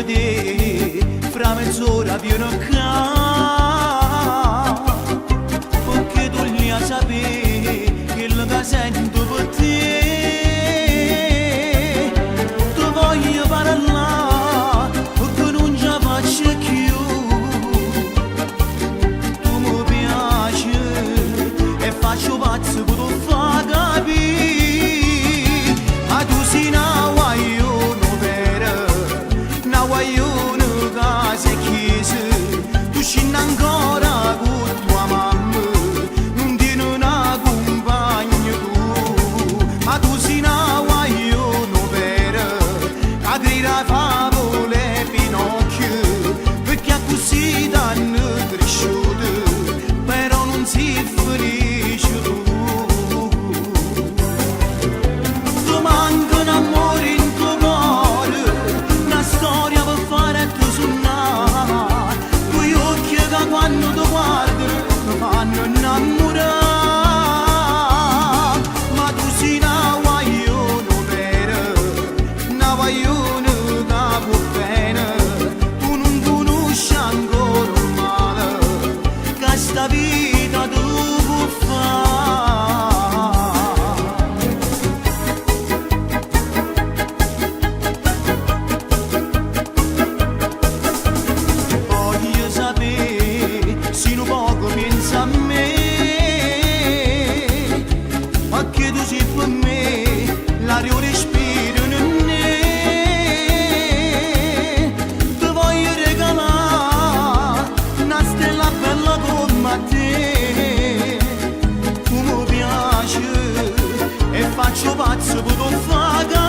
vedere, fra mezz'ora viene qua, perché tu gli a sapere che lo che sento per te, tu voglio parlare, perché non ci faccio più, tu mi piaci e faccio pazzo per tu fa capire, ma tu sei una guagliona vera, una guagliona che si è chiesa, tu scindi ancora con tua mamma, non tieni una compagna tu, ma tu sei una guagliona vera, che grida favole e Pinocchio, perché così t'hanno cresciuto, però non sei felice tu. Tu manca un amore in tuo cuore, una storia per fare tu suonare, quei occhi che quando ti guardano mi fanno innamorare, ma tu sei una guagliona vera, una guagliona che può bene, tu non conosci ancora il male che sta vita tu può fare. Voglio sapere se un poco pensa a me, ma che tu sei per me, l'aria respiro in me, ti voglio regalare una stella bella come te, tu mi piaci e faccio pazzo per tu fare